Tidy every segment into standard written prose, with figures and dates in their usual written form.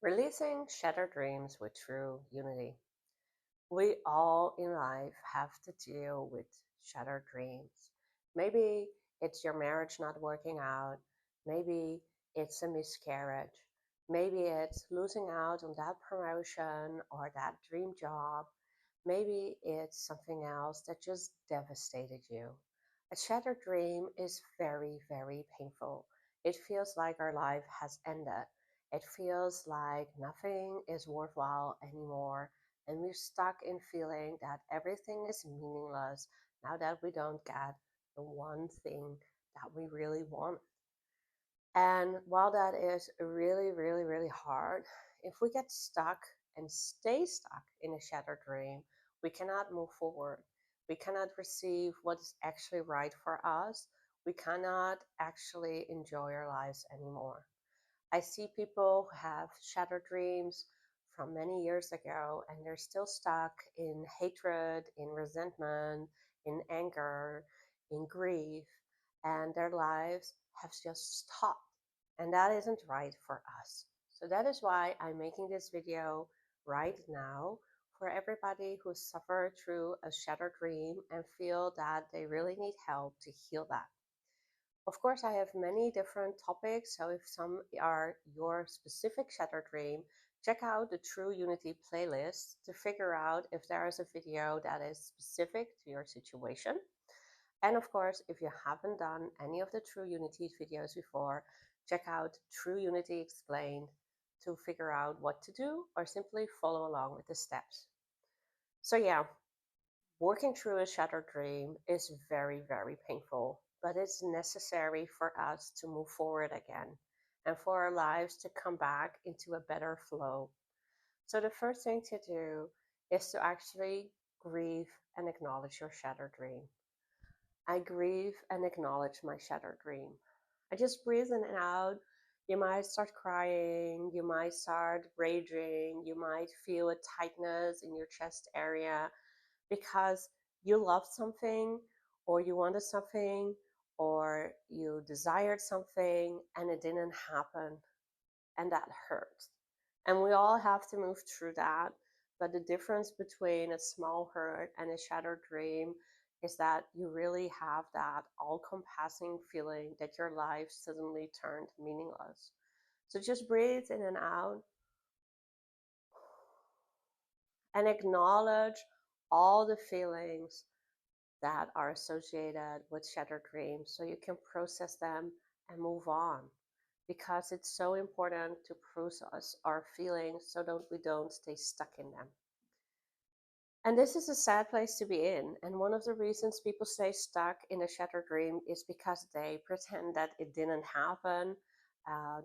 Releasing shattered dreams with true unity. We all in life have to deal with shattered dreams. Maybe it's your marriage not working out. Maybe it's a miscarriage. Maybe it's losing out on that promotion or that dream job. Maybe it's something else that just devastated you. A shattered dream is very, very painful. It feels like our life has ended. It feels like nothing is worthwhile anymore, and we're stuck in feeling that everything is meaningless now that we don't get the one thing that we really want. And while that is really, really, really hard, if we get stuck and stay stuck in a shattered dream, we cannot move forward. We cannot receive what is actually right for us. We cannot actually enjoy our lives anymore. I see people who have shattered dreams from many years ago and they're still stuck in hatred, in resentment, in anger, in grief, and their lives have just stopped. And that isn't right for us. So that is why I'm making this video right now for everybody who suffered through a shattered dream and feel that they really need help to heal that. Of course, I have many different topics, so if some are your specific shattered dream, check out the True Unity playlist to figure out if there is a video that is specific to your situation. And of course, if you haven't done any of the True Unity videos before, check out True Unity Explained to figure out what to do or simply follow along with the steps. So yeah, working through a shattered dream is very, very painful, but it's necessary for us to move forward again and for our lives to come back into a better flow. So, the first thing to do is to actually grieve and acknowledge your shattered dream. I grieve and acknowledge my shattered dream. I just breathe in and out. You might start crying, you might start raging, you might feel a tightness in your chest area because you loved something or you wanted something or you desired something and it didn't happen, and that hurt. And we all have to move through that. But the difference between a small hurt and a shattered dream is that you really have that all compassing feeling that your life suddenly turned meaningless. So just breathe in and out and acknowledge all the feelings that are associated with shattered dreams so you can process them and move on, because it's so important to process our feelings so that we don't stay stuck in them. And this is a sad place to be in, and one of the reasons people stay stuck in a shattered dream is because they pretend that it didn't happen.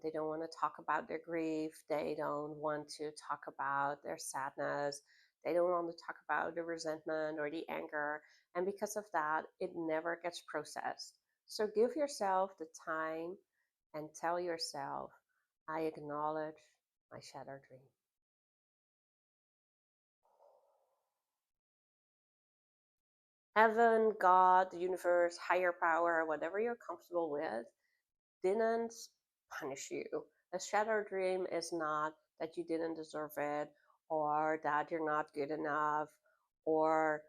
They don't want to talk about their grief, they don't want to talk about their sadness, they don't want to talk about the resentment or the anger, and because of that it never gets processed. So give yourself the time and tell yourself, I acknowledge my shattered dream. Heaven, God, the universe, higher power, whatever you're comfortable with, didn't punish you. A shattered dream is not that you didn't deserve it or that you're not good enough or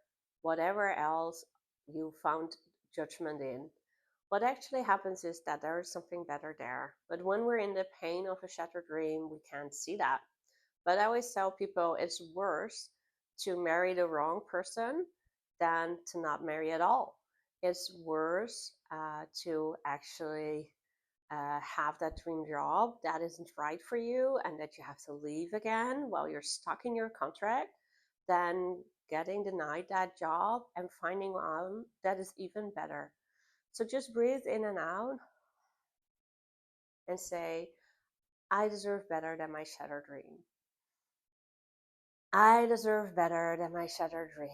whatever else you found judgment in. What actually happens is that there is something better there. But when we're in the pain of a shattered dream, we can't see that. But I always tell people it's worse to marry the wrong person than to not marry at all. It's worse to actually have that dream job that isn't right for you and that you have to leave again while you're stuck in your contract than getting denied that job and finding one that is even better. So just breathe in and out and say, I deserve better than my shattered dream. I deserve better than my shattered dream.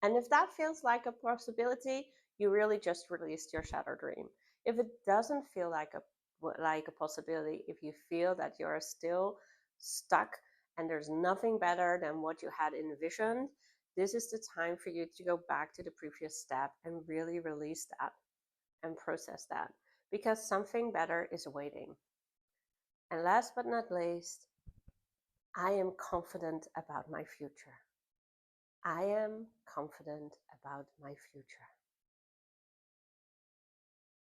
And if that feels like a possibility, you really just released your shattered dream. If it doesn't feel like a possibility, if you feel that you're still stuck and there's nothing better than what you had envisioned, this is the time for you to go back to the previous step and really release that and process that, because something better is waiting. And last but not least, I am confident about my future. I am confident about my future.